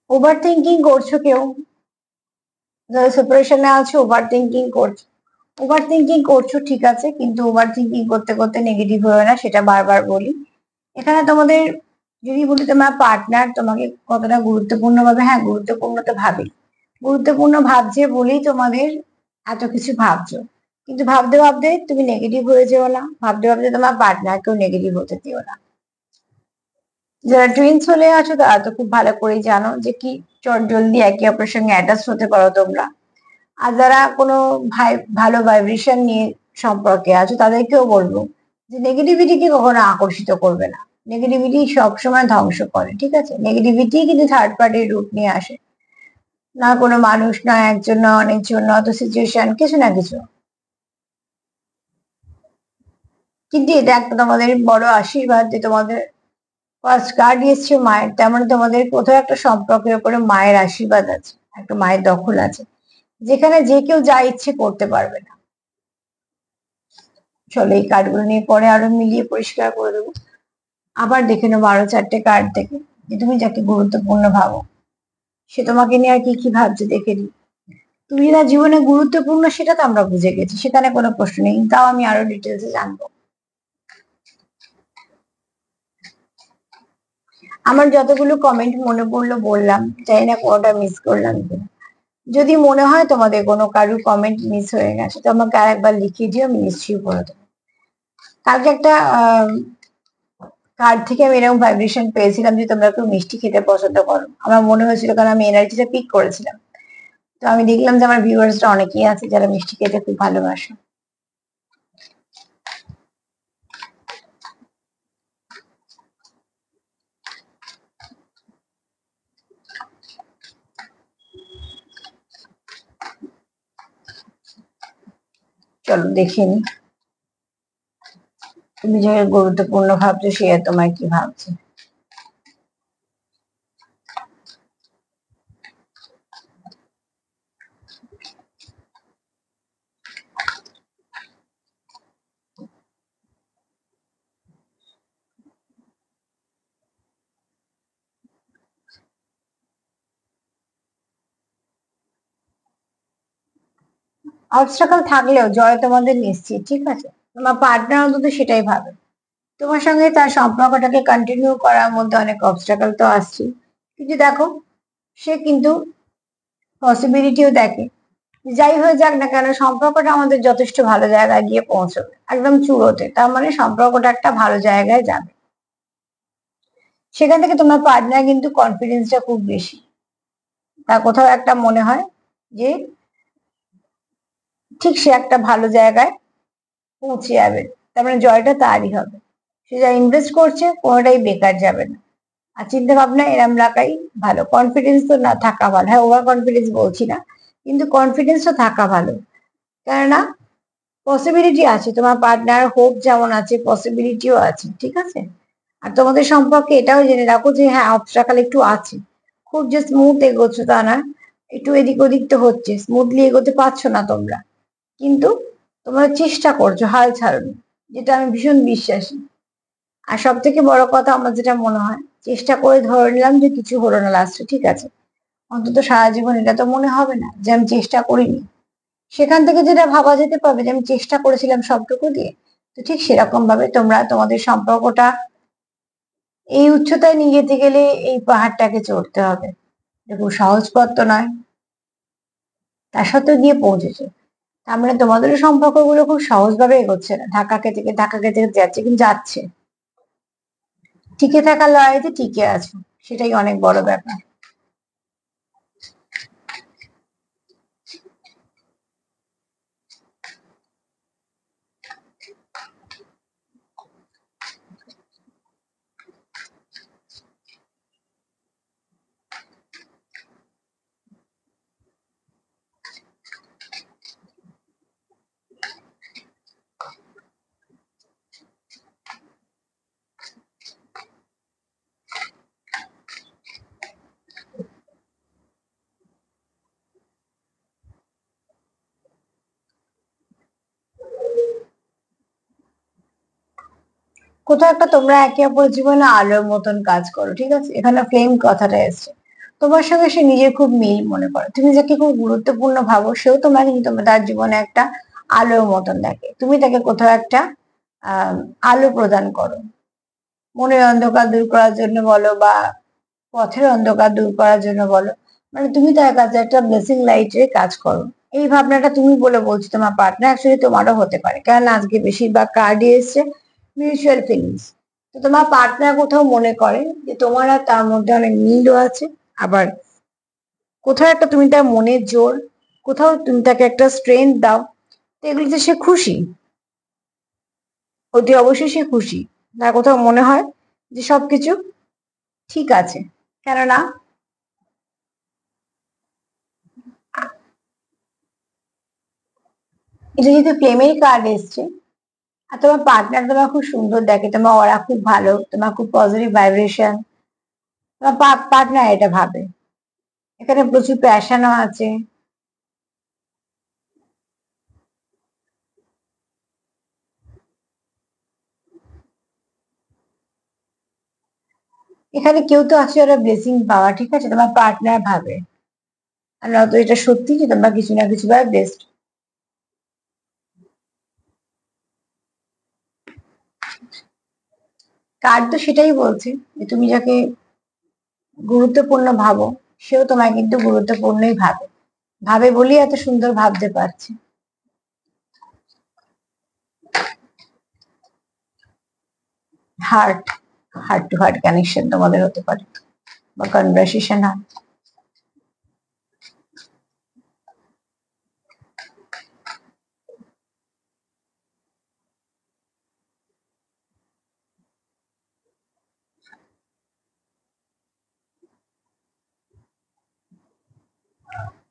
ওভার থিঙ্কিং করছো কেউ, যারা সেপারেশনে আছো ওভার থিঙ্কিং করছো, ওভার থিঙ্কিং করছো ঠিক আছে, কিন্তু ওভার থিঙ্কিং করতে করতে নেগেটিভ হয়ে না, সেটা বারবার বলি। এখানে তোমাদের যদি বলি তোমার পার্টনার তোমাকে কতটা গুরুত্বপূর্ণ ভাবে, হ্যাঁ গুরুত্বপূর্ণ তো ভাবে, গুরুত্বপূর্ণ ভাবছে বলেই তোমাদের এত কিছু ভাবছো, কিন্তু ভাবতে ভাবতে তুমি নেগেটিভ হয়ে যেও না, ভাবতে ভাবতে তোমার পার্টনারকেও নেগেটিভ হতে দিও না। যারা টুইন্স হলে আছো তারা তো খুব ভালো করেই জানো যে কি চট জলদি একে অপরের সঙ্গে অ্যাটাচ হতে পারো তোমরা। আর যারা কোনো ভালো ভাইব্রেশন নিয়ে সম্পর্কে আছো, তাদেরকেও বলবো যে নেগেটিভিটিকে কখনো আকর্ষিত করবে না, নেগেটিভিটি সবসময় ধ্বংস করে, ঠিক আছে? নেগেটিভিটি কিন্তু থার্ড পার্টির রূপ নিয়ে আসে, না কোনো মানুষ, না একজন, না অনেকজন, না তো সিচুয়েশন, কিছু না কিছু। কিন্তু এটা একটা তোমাদের বড় আশীর্বাদ যে তোমাদের ফার্স্ট কার্ড এসছে মায়ের, তেমন মানে তোমাদের কোথাও একটা সম্পর্কের উপরে মায়ের আশীর্বাদ আছে, একটা মায়ের দখল আছে, যেখানে যে কেউ যা ইচ্ছে করতে পারবে না। চলো এই কার্ডগুলো নিয়ে পরে আরো মিলিয়ে পরিষ্কার করে দেবো। আবার দেখে নেবো আরো 4টে কার্ড থেকে, যে তুমি যাকে গুরুত্বপূর্ণ ভাবো সে তোমাকে নিয়ে আর কি কি ভাবছে দেখে নিই। তুমি না জীবনে গুরুত্বপূর্ণ সেটা তো আমরা বুঝে গেছি, সেখানে কোনো প্রশ্ন নেই, তাও আমি আরো ডিটেলসে জানবো। আমার যতগুলো কমেন্ট মনে পড়লো বললাম, জানি না কোনোটা মিস করলাম কিনা। যদি মনে হয় তোমাদের কোনো কারুর কমেন্ট মিস হয়ে গেছে তো আমাকে আরেকবার লিখিয়ে দিও, আমি নিশ্চয়ই বলে দেবো। কালকে একটা কার্ড থেকে আমি এরকম ভাইব্রেশন পেয়েছিলাম যে তোমরা একটু মিষ্টি খেতে পছন্দ করো, আমার মনে হয়েছিল, কারণ আমি এনার্জিটা পিক করেছিলাম। তো আমি দেখলাম যে আমার ভিউয়ার্সরা অনেকেই আছে যারা মিষ্টি খেতে খুব ভালোবাসে। চলো দেখে নি তুমি যে গুরুত্বপূর্ণ ভাবছো সে তোমায় কি ভাবছে। অবস্ট্রাকল থাকলেও জয় তোমাদের নিশ্চিত, ঠিক আছে? তোমার পার্টনার অন্তত সেটাই ভাবে, তোমার সঙ্গে তার সম্পর্কটাকে কন্টিনিউ করার মধ্যে অনেক অবস্ট্রাকল তো আসছে, কিন্তু দেখো সে কিন্তু পসিবিলিটিও দেখে। যাই হয়ে যাক না কেন সম্পর্কটা আমাদের যথেষ্ট ভালো জায়গায় গিয়ে পৌঁছবে, একদম চূড়োতে, তার মানে সম্পর্কটা একটা ভালো জায়গায় যাবে। সেখান থেকে তোমার পার্টনার কিন্তু কনফিডেন্সটা খুব বেশি, তার কোথাও একটা মনে হয় যে ঠিক সে একটা ভালো জায়গায় পৌঁছে যাবে, তার মানে জয়টা তারই হবে। সে যা ইনভেস্ট করছে কোনোটাই বেকার যাবে না। আর চিন্তা ভাবনা এরম রাখাই ভালো, কনফিডেন্স তো না থাকা ভালো, হ্যাঁ ওভার কনফিডেন্স বলছি না, কিন্তু কনফিডেন্স তো থাকা ভালো। কেননা পসিবিলিটি আছে, তোমার পার্টনার হোপ যেমন আছে পসিবিলিটিও আছে, ঠিক আছে? আর তোমাদের সম্পর্কে এটাও জেনে রাখো যে হ্যাঁ অবস্ট্রাকল একটু আছে, খুব যে স্মুথ এগোচ্ছ তা না, একটু এদিক ওদিক তো হচ্ছে, স্মুথলি এগোতে পারছো না তোমরা, কিন্তু তোমরা চেষ্টা করছো, হাল ছাড়োনি, যেটা আমি ভীষণ বিশ্বাসী। আর সব থেকে বড় কথা আমার যেটা মনে হয়, চেষ্টা করে ধরে নিলাম যে কিছু হলো না লাস্টে, ঠিক আছে, অন্তত সারা জীবন এটা তো মনে হবে না যে আমি চেষ্টা করিনি। সেখান থেকে যেটা ভাবা যেতে পারবে যে আমি চেষ্টা করেছিলাম সবটুকু দিয়ে, তো ঠিক সেরকম ভাবে তোমরা তোমাদের সম্পর্কটা এই উচ্চতায় নিয়ে যেতে গেলে এই পাহাড়টাকে চড়তে হবে, দেখো সহজ পথ তো নয়, তার সত্ত্বেও গিয়ে পৌঁছেছে। তার মানে তোমাদেরও সম্পর্কগুলো খুব সহজভাবে এগোচ্ছে না, ধাক্কা খেতে যাচ্ছে, কিন্তু যাচ্ছে, টিকে থাকার লড়াইতে টিকে আছো, সেটাই অনেক বড় ব্যাপার। কোথাও একটা তোমরা একে অপরের জীবনে আলোর মতন কাজ করো, ঠিক আছে? এখানে ফ্লেম কথাটা এসছে, তোমার সঙ্গে সে নিজের খুব মিল মনে করে, তুমি যাকে খুব গুরুত্বপূর্ণ ভাবো সেও তোমাকে কিন্তু তার জীবনে একটা আলোর মতন দেখে, তুমি তাকে কোথাও একটা আহ আলো প্রদান করো, মনের অন্ধকার দূর করার জন্য বলো বা পথের অন্ধকার দূর করার জন্য বলো, মানে তুমি তার কাছে একটা ব্লেসিং লাইটের কাজ করো। এই ভাবনাটা তুমি বলে বলছো, তোমার পার্টনার অ্যাকচুয়ালি তোমারও হতে পারে, কারণ আজকে বেশিরভাগ কার্ডই এসছে মিউচুয়াল ফিলিংস। তো তোমার পার্টনার কোথাও মনে করে যে তোমার আর তার মধ্যে অনেক মিলও আছে, আবার কোথাও একটা তুমি তার মনের জোর, কোথাও তুমি তাকে একটা স্ট্রেংথ দাও, তো এগুলিতে সে খুশি, অতি অবশ্যই সে খুশি। তার কোথাও মনে হয় যে সবকিছু ঠিক আছে, কেননা এটা যেহেতু প্রেমের কার্ড এসছে, আর তোমার পার্টনার তোমার খুব সুন্দর দেখে, তোমার ওরা খুব ভালো, তোমার খুব পজিটিভ ভাইব্রেশন, তোমার পার্টনার এটা ভাবে। এখানে প্রচুর প্যাশনও আছে। এখানে কেউ তো আছে ওরা ব্লেসিং পাওয়া, ঠিক আছে, তোমার পার্টনার ভাবে। আর নয়তো এটা সত্যি যে তোমরা কিছু না কিছু ভাবে বেস্ট। কার্ড তো সেটাই বলছে যে তুমি যাকে গুরুত্বপূর্ণ ভাবো, সেও তোমায় কিন্তু গুরুত্বপূর্ণই ভাবে, ভাবে বলেই এত সুন্দর ভাবতে পারছে। Heart, heart to heart connection তোমাদের হতে পারে, বা কনভারসেশন হয়।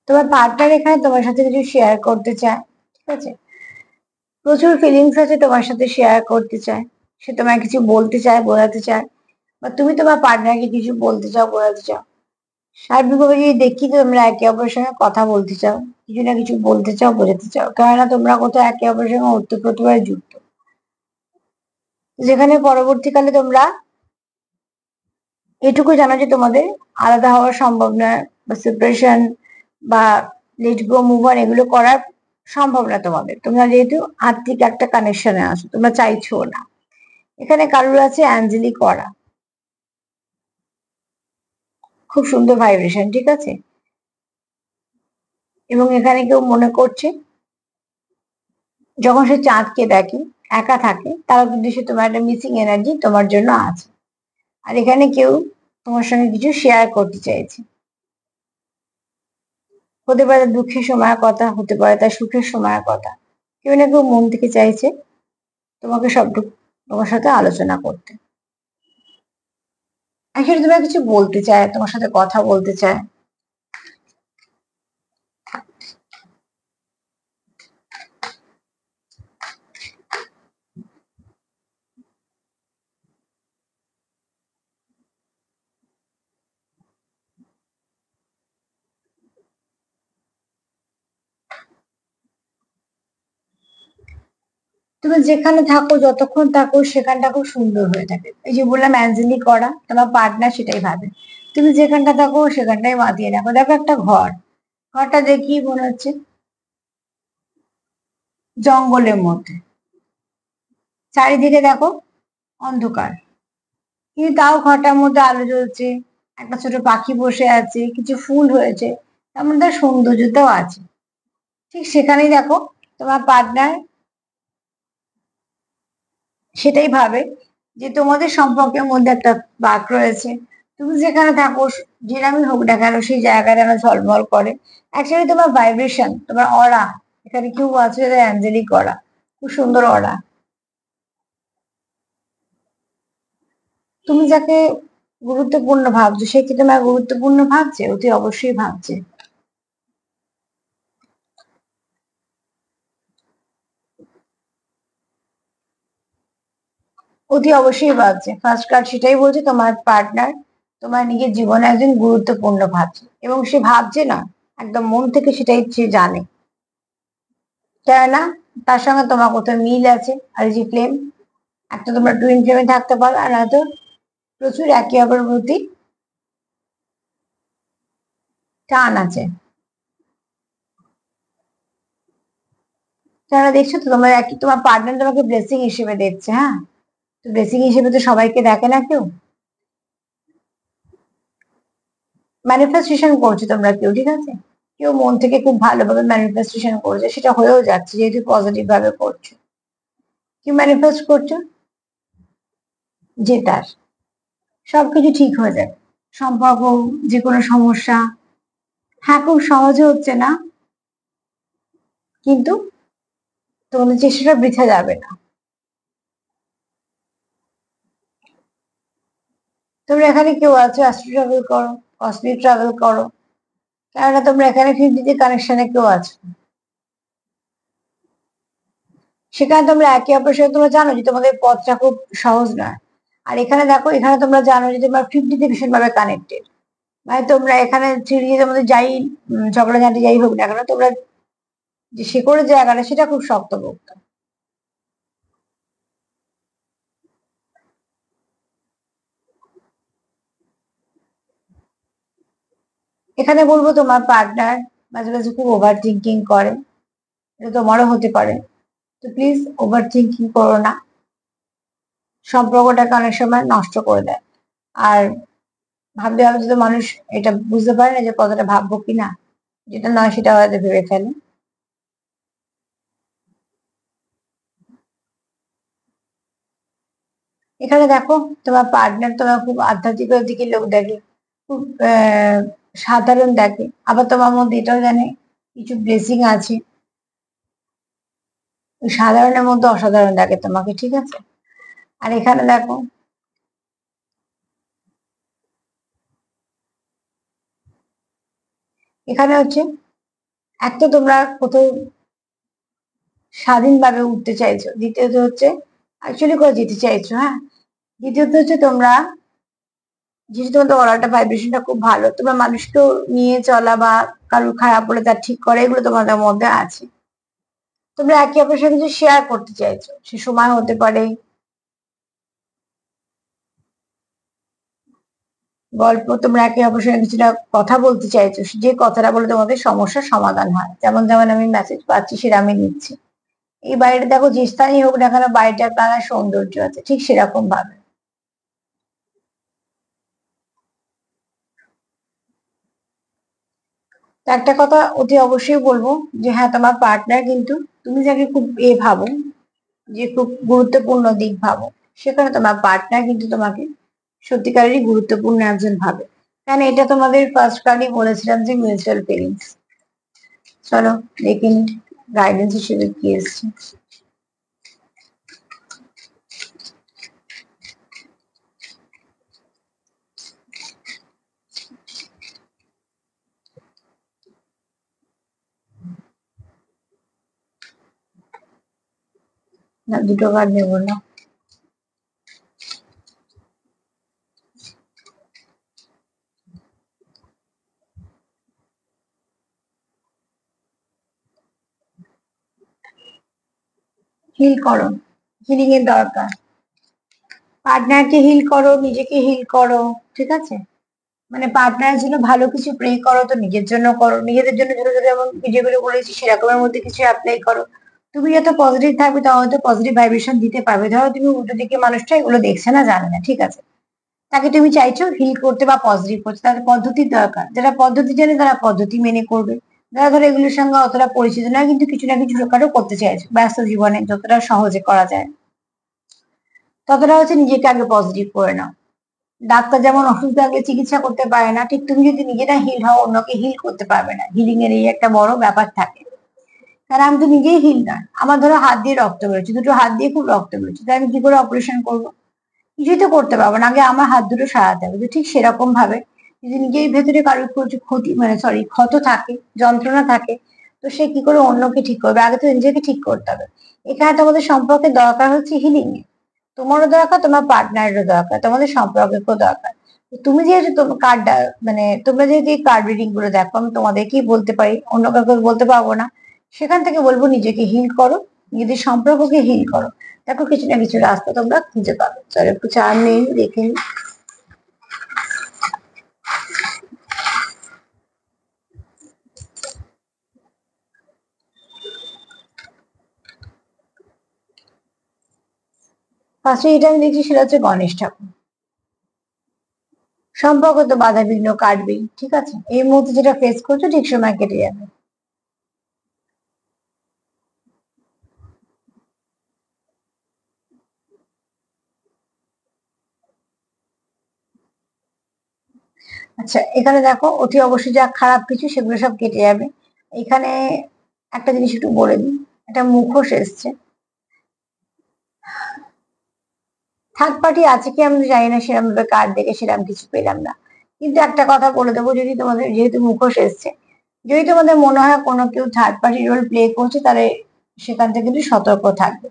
তোমার পার্টনার এখানে তোমার সাথে কিছু শেয়ার করতে চায়, ঠিক আছে, প্রচুর ফিলিংস আছে তোমার সাথে শেয়ার করতে চায়। সে তোমায় কিছু বলতে চায়, বোঝাতে চায়, বা তুমি তোমার পার্টনারকে কিছু বলতে চাও, বোঝাতে চাও। সার্বিকভাবে যদি দেখি তো তোমরা একে অপরের সঙ্গে কথা বলতে চাও, কিছু না কিছু বলতে চাও, বোঝাতে চাও, কেননা তোমরা কোথাও একে অপরের সঙ্গে ওতপ্রোতভাবে যুক্ত, যেখানে পরবর্তীকালে তোমরা এটুকু জানো যে তোমাদের আলাদা হওয়া সম্ভব নয়, বা সেপারেশন বা লেট গো মুভ অন এগুলো করার সম্ভব না তোমাদের, তোমরা যেহেতু আত্মিক একটা কানেকশনে আছো, তোমরা চাইছো না। এখানে কারোর আছে অ্যাঞ্জেলিক অরা, খুব সুন্দর ভাইব্রেশন, ঠিক আছে, এবং এখানে কেউ মনে করছে যখন সে চাঁদকে দেখে একা থাকে, তারা কিন্তু সে তোমার একটা মিসিং এনার্জি তোমার জন্য আছে। আর এখানে কেউ তোমার সঙ্গে কিছু শেয়ার করতে চাইছে, হতে পারে দুঃখের সময়ের কথা, হতে পারে তার সুখের সময়ের কথা। কেউ না কেউ মন থেকে চাইছে তোমাকে সবটুকু তোমার সাথে আলোচনা করতে, আসলে তোমার কিছু বলতে চায়, তোমার সাথে কথা বলতে চায়। তুমি যেখানে থাকো, যতক্ষণ থাকো, সেখানটা খুব সুন্দর হয়ে থাকে। এই যে বললাম অ্যাঞ্জেলি করা, তোমার পার্টনার সেটাই ভাবে। তুমি যেখানটা থাকো সেখানটাই মাতিয়ে রাখো। দেখো একটা ঘর, ঘরটা দেখি মনে হচ্ছে জঙ্গলের মধ্যে, চারিদিকে দেখো অন্ধকার, কিন্তু তাও ঘরটার মধ্যে আলো জ্বলছে, একটা ছোট পাখি বসে আছে, কিছু ফুল হয়েছে, তার মধ্যে সৌন্দর্যতাও আছে। ঠিক সেখানেই দেখো তোমার পার্টনার সেটাই ভাবে যে তোমাদের সম্পর্কের মধ্যে একটা বাঁক রয়েছে। তুমি যেখানে থাকো, যেরকমই হোক না কেন, সেই জায়গাটা যেন ঝলমল করে। অ্যাকচুয়ালি তোমার ভাইব্রেশন, তোমার অরা, এখানে কেউ আছে অ্যাঞ্জেলিক অরা, খুব সুন্দর অরা। তুমি যাকে গুরুত্বপূর্ণ ভাবছো, সে কি তোমার গুরুত্বপূর্ণ ভাবছে? অতি অবশ্যই ভাবছে। অতি অবশ্যই ভাবছে। ফার্স্ট কার্ড সেটাই বলছে, তোমার পার্টনার তোমার নিজের জীবনে একজন গুরুত্বপূর্ণ ভাবছে, এবং সে ভাবছে না, একদম মন থেকে সেটাই সে জানে, কেননা তার সঙ্গে তোমার কোথাও মিল আছে। আর এই যে ফ্লেম, একটা তোমরা টুইন ফ্লেমে থাকতে পারো, আর নয়তো প্রচুর একে অপরের প্রতি টান আছে। কেননা দেখছো তো তোমার একই, তোমার পার্টনার তোমাকে ব্লেসিং হিসেবে দেখছে, হ্যাঁ, তো ব্লেসিং হিসেবে তো সবাইকে দেখে না কেউ। ম্যানিফেস্টেশন করছো তোমরা কেউ, ঠিক আছে, কেউ মন থেকে খুব ভালোভাবে ম্যানিফেস্টেশন করছে, সেটা হয়েও যাচ্ছে যেহেতু পজিটিভ ভাবে করছো। কি ম্যানিফেস্ট করছো? যে তার সবকিছু ঠিক হয়ে যাবে, সম্পর্ক, যে কোনো সমস্যা, হ্যাঁ খুব সহজে হচ্ছে না, কিন্তু তোমাদের চেষ্টাটা বৃথা যাবে না। তোমরা এখানে কেউ আছো অ্যাস্ট্রো ট্রাভেল করো, কসমিক ট্রাভেল করো, কেননা তোমরা এখানে 50 কানেকশনে কেউ আছো, সেখানে তোমরা একে অপরের সাথে তোমরা জানো যে তোমাদের পথটা খুব সহজ নয়। আর এখানে দেখো, এখানে তোমরা জানো যে তোমরা 50 ভীষণ ভাবে কানেক্টেড, মানে তোমরা এখানে চিড়িয়ে তোমাদের যাই ঝগড়াঝাঁটি যাই হোক না কেন, তোমরা যে শেকড়ের জায়গাটা সেটা খুব শক্তপোক্ত। এখানে বলবো তোমার পার্টনার মাঝে মাঝে খুব ওভার থিঙ্কিং করে, এটা তোমারও হতে পারে। তো প্লিজ ওভার থিঙ্কিং করো না, সম্পর্কটাকে অনেক সময় নষ্ট করে দেয়। আর ভাবতে ভাবতে তো মানুষ এটা বুঝতে পারে না যে কতটা ভাববো কিনা, যেটা নয় সেটা হয়তো ভেবে ফেলে। এখানে দেখো, তোমার পার্টনার তোমার খুব আধ্যাত্মিকতার দিকে লোক দেখে, খুব সাধারণ দেখে, আবার তোমার মধ্যে এটাও জানে কিছু ব্লেসিং আছে। ওই সাধারণের মধ্যে অসাধারণ দেখে তোমাকে, ঠিক আছে। আর এখানে দেখো, এখানে হচ্ছে একটা তোমরা কোথাও স্বাধীনভাবে উঠতে চাইছো, দ্বিতীয়ত হচ্ছে অ্যাকচুয়ালি করে যেতে চাইছো, হ্যাঁ। দ্বিতীয়ত হচ্ছে তোমরা যেহেতু তোমাদের অরাটা ভাইব্রেশনটা খুব ভালো, তোমরা মানুষকেও নিয়ে চলা বা কারোর খারাপ হলে তার ঠিক করা, এগুলো তোমাদের মধ্যে আছে। তোমরা একে অপরের সাথে কিছু শেয়ার করতে চাইছো, সে সময় হতে পারে গল্প, তোমরা একে অপরের সঙ্গে কিছুটা কথা বলতে চাইছো, যে কথাটা বলে তোমাদের সমস্যার সমাধান হয়। যেমন যেমন আমি মেসেজ পাচ্ছি সেটা আমি নিচ্ছি। এই বাড়িটা দেখো যে স্থানই হোক না কেন, বাড়িটার নানা সৌন্দর্য আছে, ঠিক সেরকম ভাবে। তো একটা কথা অতি অবশ্যই বলবো, যে হ্যাঁ, তোমার পার্টনার কিন্তু তুমি যাকে খুব ভাবো, যে খুব গুরুত্বপূর্ণ দিক ভাবো, সেখানে তোমার পার্টনার কিন্তু তোমাকে সত্যিকারেরই গুরুত্বপূর্ণ একজন ভাবে। কারণ এটা তোমাদের ফার্স্ট কার্ডই বলেছিলাম যে মিউচুয়াল ফিলিংস। চলো দেখে নি গাইডেন্স হিসেবে কি এসছে। না, দুটো কার্ড নেবো না। হিল করো, হিলিং এর দরকার। পার্টনারকে হিল করো, নিজেকে হিল করো, ঠিক আছে। মানে পার্টনারের জন্য ভালো কিছু প্রে করো, তো নিজের জন্য করো, নিজেদের জন্য ছোট ছোট যেমন ভিডিওগুলো করেছি সেরকমের মধ্যে কিছু অ্যাপ্লাই করো। তুমি যত পজিটিভ থাকবে তত হয়তো পজিটিভ ভাইব্রেশন দিতে পারবে। ধরো তুমি উল্টো দিকে মানুষটা এগুলো দেখছে না, জানে না, ঠিক আছে, তাকে তুমি চাইছো হিল করতে বা পজিটিভ করতে, তাদের পদ্ধতির দরকার। যারা পদ্ধতি জানে তারা পদ্ধতি মেনে করবে, যারা ধরো এগুলোর সঙ্গে অতটা পরিচিত নয় কিন্তু কিছু না কিছু ছোটখাটো করতে চাইছো ব্যস্ত জীবনে, যতটা সহজে করা যায় ততটা হচ্ছে নিজেকে আগে পজিটিভ করে নাও। ডাক্তার যেমন অসুখ থাকলে চিকিৎসা করতে পারে না, ঠিক তুমি যদি নিজে না হিল হও, অন্যকে হিল করতে পারবে না। হিলিং এর এই একটা বড় ব্যাপার থাকে। কারণ আমি তো নিজেই হিল নয়, আমার ধরো হাত দিয়ে রক্ত বেরোচ্ছে, দুটো হাত দিয়ে খুব রক্ত বেরোচ্ছে, তাই আমি কি করে অপারেশন করবো? কিছুই তো করতে পারবো না, আগে আমার হাত দুটো সারাতে হবে। তো ঠিক সেরকম ভাবে যদি নিজের ভেতরে কারোর কিছু ক্ষতি, মানে সরি, ক্ষত থাকে, যন্ত্রণা থাকে, তো সে কি করে অন্যকে ঠিক করবে? আগে তো নিজেকে ঠিক করতে হবে। এখানে তোমাদের সম্পর্কের দরকার হচ্ছে হিলিং এ। তোমারও দরকার, তোমার পার্টনারেরও দরকার, তোমাদের সম্পর্কেরও দরকার। তো তুমি যেহেতু কার্ড, মানে তোমরা যেহেতু এই কার্ড রিডিং গুলো দেখো, আমি তোমাদের কি বলতে পারি, অন্য কাউকে বলতে পারবো না। সেখান থেকে বলবো নিজেকে হিল করো, নিজেদের সম্পর্ককে হিল করো। দেখো কিছু না কিছু রাস্তা তোমরা খুঁজে পাবে। চলো একটু চা নেই, দেখে নিই। ফার্স্টে যেটা আমি দেখছি সেটা হচ্ছে গণেশ ঠাকুর। সম্পর্ক তো বাধা বিঘ্ন কাটবেই, ঠিক আছে, এই মুহূর্তে যেটা ফেস করছো ঠিক সময় কেটে যাবে। আচ্ছা, এখানে দেখো অতি অবশ্যই যা খারাপ কিছু সেগুলো সব কেটে যাবে। এখানে একটা জিনিস একটু বলে দিই, একটা মুখোশ এসছে। থার্ড পার্টি আছে কি আমরা জানি না, সেরকম ভাবে কার্ড দেখে সেরকম কিছু পেলাম না। কিন্তু একটা কথা বলে দেবো, যদি তোমাদের যেহেতু মুখোশ এসছে, যদি তোমাদের মনে হয় কোনো কেউ থার্ড পার্টি রোল প্লে করছে, তাহলে সেখান থেকে কিন্তু সতর্ক থাকবে।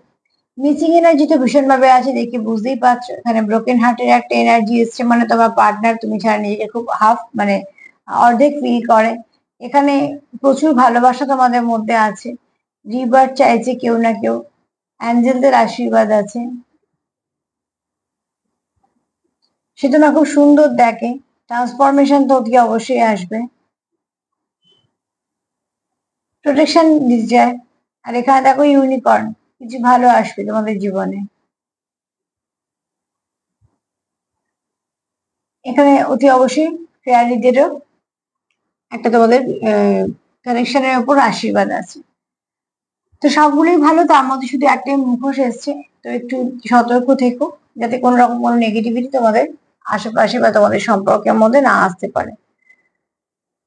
মিসিং এনার্জি তো ভীষণ ভাবে আছে, দেখে বুঝতেই পারছো। এখানে ব্রোকেন হার্টের একটা এনার্জি এসছে, মানে তোমার পার্টনার তুমি ছাড়া নিজেকে খুব হাফ মানে অর্ধেক ফিল করে। এখানে প্রচুর ভালোবাসা তোমাদের মধ্যে আছে, রিবার্থ চাইছে কেউ না কেউ, অ্যাঞ্জেলদের আশীর্বাদ আছে, সেটা না খুব সুন্দর দেখে। ট্রান্সফরমেশন তো অতি অবশ্যই আসবে, প্রোটেকশন দিতে যায়। আর এখানে দেখো ইউনিকর্ন, কিছু ভালো আসবে তোমাদের জীবনে। এখানে অতি অবশ্যই ফেয়ারিদেরও একটা তোমাদের কানেকশনের উপর আশীর্বাদ আছে। তো সবগুলোই ভালো, তার মধ্যে শুধু একটাই মুখোশ এসছে। তো একটু সতর্ক থেকো, যাতে কোনো রকম কোনো নেগেটিভিটি তোমাদের আশেপাশে বা তোমাদের সম্পর্কের মধ্যে না আসতে পারে।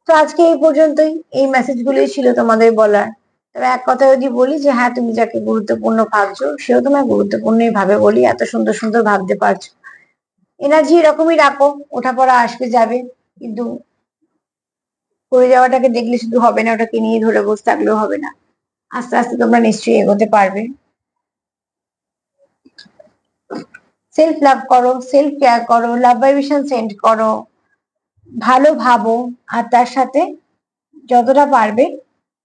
তো আজকে এই পর্যন্তই, এই মেসেজগুলোই ছিল তোমাদের বলার। তবে এক কথা যদি বলি যে হ্যাঁ, তুমি যাকে গুরুত্বপূর্ণ ভাবছো সেও তোমার গুরুত্বপূর্ণই ভাবে বলি এত সুন্দর সুন্দর ভাবতে পারছো। এনার্জি এরকমই রাখো, ওঠাপড়া আসবে যাবে, কিন্তু করে যাওয়াটাকে দেখলে শুধু হবে না, ওটাকে নিয়ে ধরে বসে থাকলেও হবে না। আস্তে আস্তে তোমরা নিশ্চয়ই এগোতে পারবে। সেলফ লাভ করো, সেলফ কেয়ার করো, লাভ ভাইব্রেশন সেন্ড করো, ভালো ভাবো, আর তার সাথে যতটা পারবে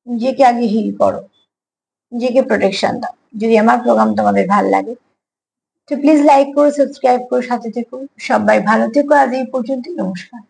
নিজেকে আগে হিল করো, নিজেকে প্রোটেকশন দাও। যদি আমার প্রোগ্রাম তোমাদের ভালো লাগে তো প্লিজ লাইক করো, সাবস্ক্রাইব করো, সাথে থেকো। সবাই ভালো থেকো, আজ এই পর্যন্ত, নমস্কার।